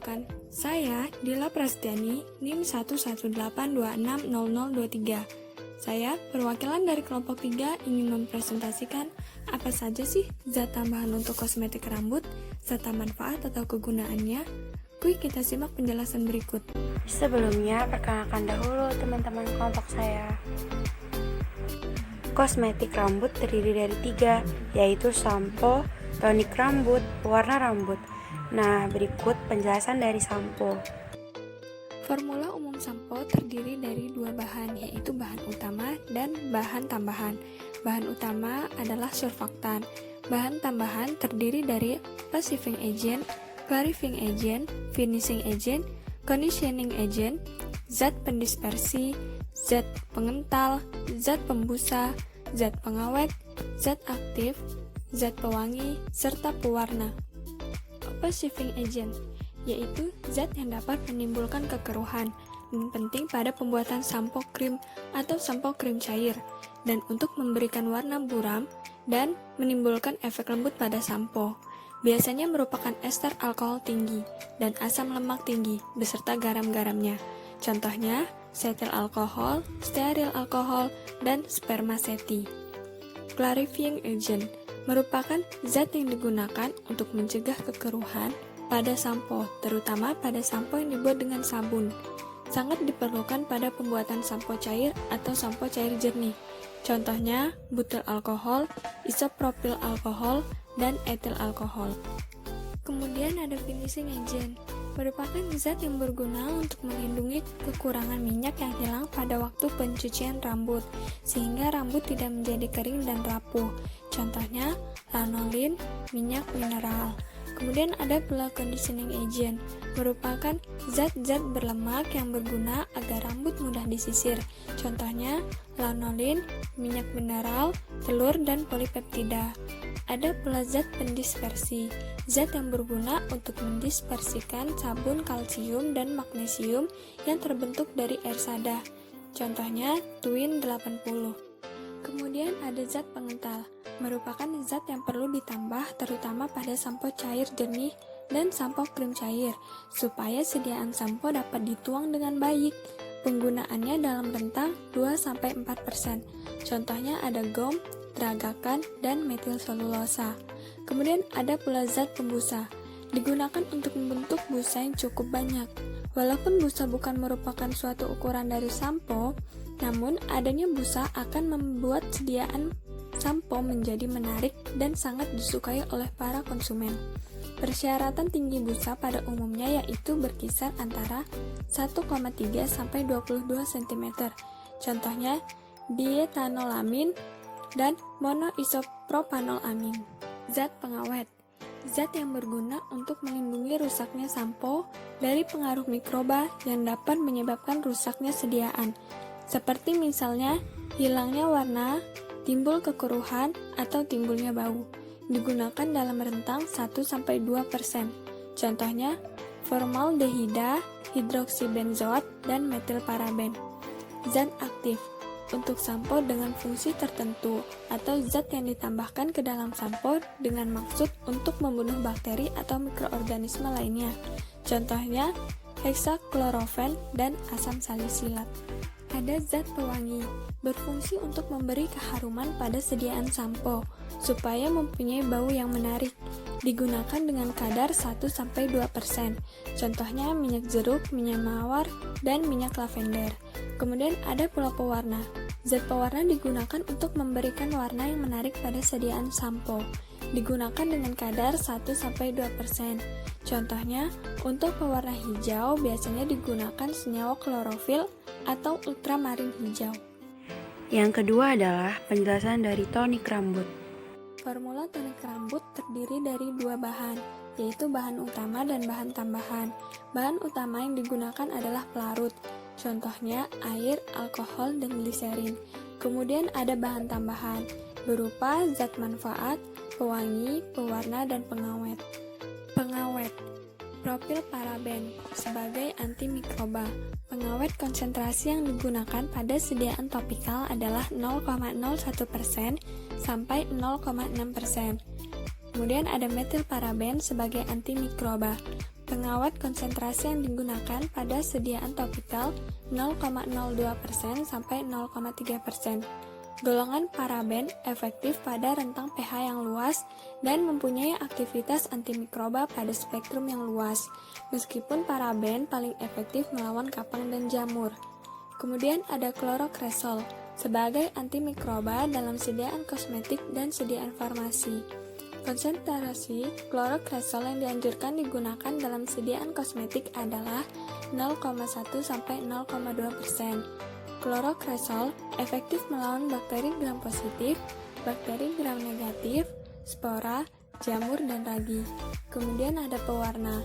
Perkenalkan, saya Dila Prastiani, NIM 118260023. Saya, perwakilan dari kelompok 3, ingin mempresentasikan apa saja sih zat tambahan untuk kosmetik rambut, serta manfaat atau kegunaannya. Kita simak penjelasan berikut. Sebelumnya, perkenalkan dahulu teman-teman kelompok saya. Kosmetik rambut terdiri dari 3, yaitu sampo, tonik rambut, pewarna rambut. Nah, berikut penjelasan dari sampo. Formula umum sampo terdiri dari 2 bahan, yaitu bahan utama dan bahan tambahan. Bahan utama adalah surfaktan. Bahan tambahan terdiri dari passiving agent, clarifying agent, finishing agent, conditioning agent, zat pendispersi, zat pengental, zat pembusa, zat pengawet, zat aktif, zat pewangi, serta pewarna. Passiving agent yaitu zat yang dapat menimbulkan kekeruhan dan penting pada pembuatan sampo krim atau sampo krim cair, dan untuk memberikan warna buram dan menimbulkan efek lembut pada sampo. Biasanya merupakan ester alkohol tinggi dan asam lemak tinggi beserta garam-garamnya. Contohnya cetyl alkohol, steril alkohol, dan spermaceti. Clarifying agent merupakan zat yang digunakan untuk mencegah kekeruhan pada sampo, terutama pada sampo yang dibuat dengan sabun. Sangat diperlukan pada pembuatan sampo cair atau sampo cair jernih. Contohnya butyl alkohol, isopropyl alkohol, dan etil alkohol. Kemudian ada finishing agent, merupakan zat yang berguna untuk melindungi kekurangan minyak yang hilang pada waktu pencucian rambut, sehingga rambut tidak menjadi kering dan rapuh. Contohnya lanolin, minyak mineral. Kemudian ada pula conditioning agent, merupakan zat-zat berlemak yang berguna agar rambut mudah disisir. Contohnya lanolin, minyak mineral, telur, dan polipeptida. Ada pula zat pendispersi, zat yang berguna untuk mendispersikan sabun kalsium dan magnesium yang terbentuk dari air sada. Contohnya Twin 80. Kemudian ada zat pengental, merupakan zat yang perlu ditambah terutama pada sampo cair jernih dan sampo krim cair, supaya sediaan sampo dapat dituang dengan baik. Penggunaannya dalam rentang 2-4%. Contohnya ada gom, teragakan, dan metil selulosa. Kemudian ada pula zat pembusa, digunakan untuk membentuk busa yang cukup banyak. Walaupun busa bukan merupakan suatu ukuran dari sampo, namun adanya busa akan membuat sediaan sampo menjadi menarik dan sangat disukai oleh para konsumen. Persyaratan tinggi busa pada umumnya yaitu berkisar antara 1,3 sampai 22 cm. Contohnya diethanolamin dan monoisopropanolamin. Zat pengawet, zat yang berguna untuk melindungi rusaknya sampo dari pengaruh mikroba yang dapat menyebabkan rusaknya sediaan, seperti misalnya hilangnya warna, timbul kekeruhan, atau timbulnya bau. Digunakan dalam rentang 1-2%. Contohnya formaldehida, hidroksibenzoat, dan metilparaben. Zat aktif untuk sampo dengan fungsi tertentu atau zat yang ditambahkan ke dalam sampo dengan maksud untuk membunuh bakteri atau mikroorganisme lainnya. Contohnya hexachlorofen dan asam salisilat. Ada zat pewangi, berfungsi untuk memberi keharuman pada sediaan sampo supaya mempunyai bau yang menarik. Digunakan dengan kadar 1-2%. Contohnya minyak jeruk, minyak mawar, dan minyak lavender. Kemudian ada pula pewarna. Zat pewarna digunakan untuk memberikan warna yang menarik pada sediaan sampo. Digunakan dengan kadar 1-2%. Contohnya, untuk pewarna hijau biasanya digunakan senyawa klorofil atau ultramarin hijau. Yang kedua adalah penjelasan dari tonik rambut. Formula tonik rambut terdiri dari 2 bahan, yaitu bahan utama dan bahan tambahan. Bahan utama yang digunakan adalah pelarut, contohnya air, alkohol, dan gliserin. Kemudian ada bahan tambahan, berupa zat manfaat, pewangi, pewarna, dan pengawet. Pengawet, propilparaben sebagai antimikroba. Pengawet konsentrasi yang digunakan pada sediaan topikal adalah 0,01% sampai 0,6%. Kemudian ada metilparaben sebagai antimikroba. pengawet konsentrasi yang digunakan pada sediaan topikal 0,02% sampai 0,3%. Golongan paraben efektif pada rentang pH yang luas dan mempunyai aktivitas antimikroba pada spektrum yang luas, meskipun paraben paling efektif melawan kapang dan jamur. Kemudian ada klorokresol sebagai antimikroba dalam sediaan kosmetik dan sediaan farmasi. Konsentrasi klorokresol yang dianjurkan digunakan dalam sediaan kosmetik adalah 0,1 sampai 0,2%. Klorokresol efektif melawan bakteri gram positif, bakteri gram negatif, spora, jamur, dan ragi. Kemudian ada pewarna.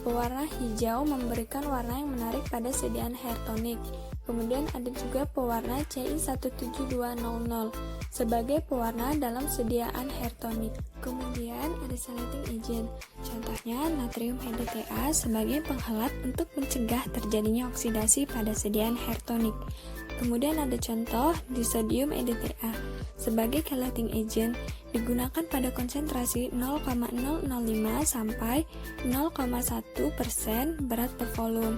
Pewarna hijau memberikan warna yang menarik pada sediaan hair tonic. Kemudian ada juga pewarna CI17200 sebagai pewarna dalam sediaan hair tonic. Kemudian ada chelating agent. Contohnya natrium HDTA sebagai penghelat untuk mencegah terjadinya oksidasi pada sediaan hair tonic. Kemudian ada contoh disodium EDTA sebagai chelating agent digunakan pada konsentrasi 0,005 sampai 0,1% berat per volume.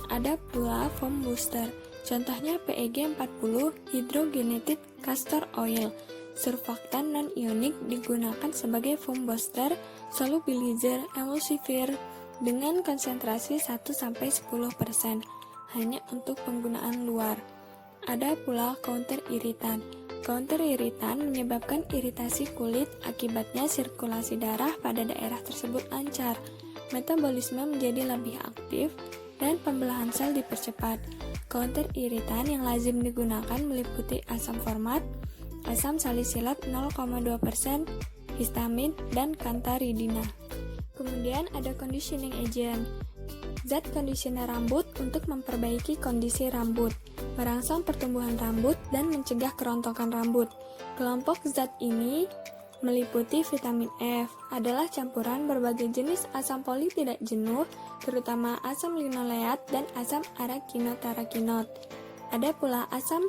Ada pula foam booster. Contohnya PEG 40 hydrogenated castor oil. Surfaktan non-ionik digunakan sebagai foam booster, solubilizer, emulsifier dengan konsentrasi 1-10% hanya untuk penggunaan luar. Ada pula counter iritan. Counter iritan menyebabkan iritasi kulit, akibatnya sirkulasi darah pada daerah tersebut lancar, metabolisme menjadi lebih aktif, dan pembelahan sel dipercepat. Counter iritan yang lazim digunakan meliputi asam format, asam salisilat 0,2%, histamin, dan kantaridina. Kemudian ada conditioning agent. Zat kondisioner rambut untuk memperbaiki kondisi rambut, merangsang pertumbuhan rambut, dan mencegah kerontokan rambut. Kelompok zat ini meliputi vitamin F, adalah campuran berbagai jenis asam poli tidak jenuh, terutama asam linoleat dan asam arakinotarakinot. Ada pula asam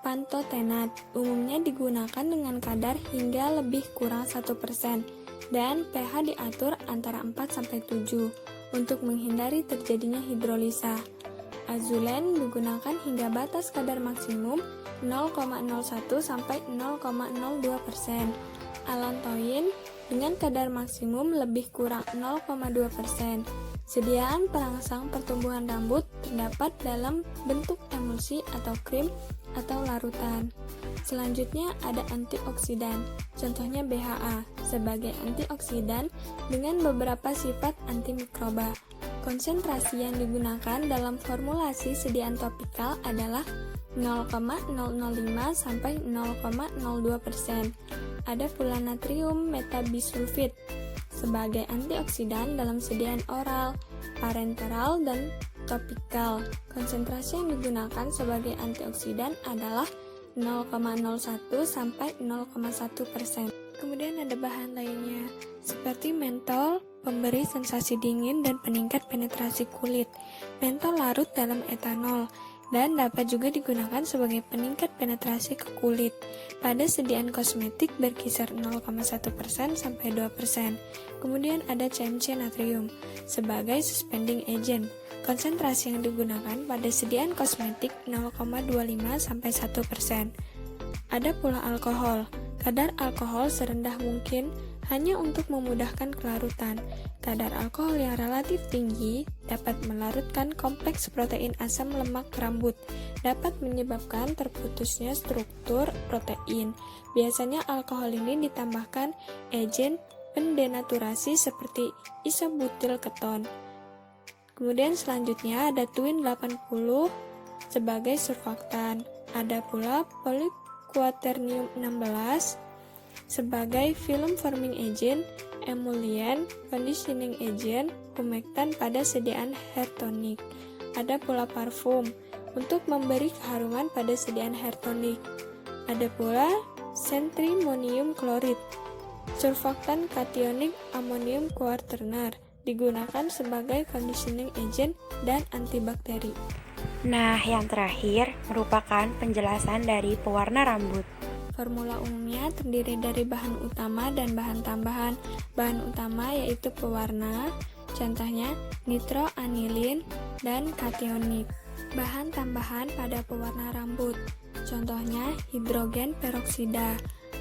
pantotenat, umumnya digunakan dengan kadar hingga lebih kurang 1%, dan pH diatur antara 4-7 untuk menghindari terjadinya hidrolisa. Azulen digunakan hingga batas kadar maksimum 0,01 sampai 0,02%. Allantoin dengan kadar maksimum lebih kurang 0,2%. Sediaan perangsang pertumbuhan rambut terdapat dalam bentuk emulsi atau krim atau larutan. Selanjutnya ada antioksidan, contohnya BHA sebagai antioksidan dengan beberapa sifat antimikroba. Konsentrasi yang digunakan dalam formulasi sediaan topikal adalah 0,005 sampai 0,02%. Ada pula natrium metabisulfit sebagai antioksidan dalam sediaan oral, parenteral, dan topikal. Konsentrasi yang digunakan sebagai antioksidan adalah 0,01 sampai 0,1%. Kemudian ada bahan lainnya seperti mentol, pemberi sensasi dingin dan peningkat penetrasi kulit. Mentol larut dalam etanol dan dapat juga digunakan sebagai peningkat penetrasi ke kulit. Pada sediaan kosmetik berkisar 0,1% sampai 2%. Kemudian ada CMC natrium sebagai suspending agent. Konsentrasi yang digunakan pada sediaan kosmetik 0,25 sampai 1%. Ada pula alkohol. Kadar alkohol serendah mungkin hanya untuk memudahkan kelarutan. Kadar alkohol yang relatif tinggi dapat melarutkan kompleks protein asam lemak rambut, dapat menyebabkan terputusnya struktur protein. Biasanya alkohol ini ditambahkan agen pendenaturasi seperti isobutyl keton. Kemudian selanjutnya ada Twin 80 sebagai surfaktan. Ada pula polyquaternium 16 sebagai film forming agent, emollient, conditioning agent, humectant pada sediaan hair tonic. Ada pula parfum untuk memberi keharuman pada sediaan hair tonic. Ada pula centrimonium chloride, surfaktan kationik amonium quaternar, digunakan sebagai conditioning agent dan antibakteri. Nah, yang terakhir merupakan penjelasan dari pewarna rambut. Formula umumnya terdiri dari bahan utama dan bahan tambahan. Bahan utama yaitu pewarna, contohnya nitroanilin dan kationit. Bahan tambahan pada pewarna rambut, contohnya hidrogen peroksida,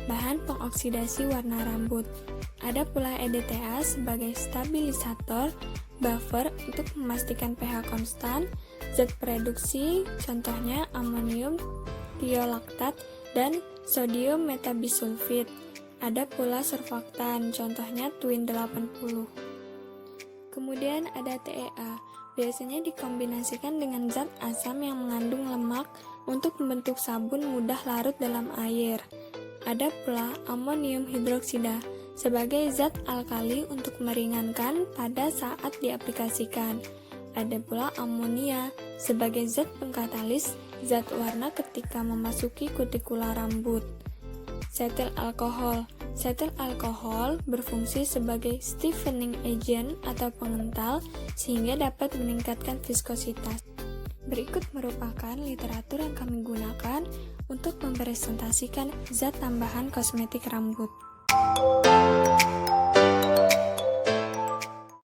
bahan pengoksidasi warna rambut. Ada pula EDTA sebagai stabilisator, buffer untuk memastikan pH konstan, zat reduksi, contohnya amonium tiolaktat dan sodium metabisulfit. Ada pula surfaktan, contohnya Twin 80. Kemudian ada TEA, biasanya dikombinasikan dengan zat asam yang mengandung lemak untuk membentuk sabun mudah larut dalam air. Ada pula amonium hidroksida sebagai zat alkali untuk meringankan pada saat diaplikasikan. Ada pula amonia sebagai zat pengkatalis zat warna ketika memasuki kutikula rambut. Setil alkohol. Setil alkohol berfungsi sebagai stiffening agent atau pengental sehingga dapat meningkatkan viskositas. Berikut merupakan literatur yang kami gunakan untuk mempresentasikan zat tambahan kosmetik rambut.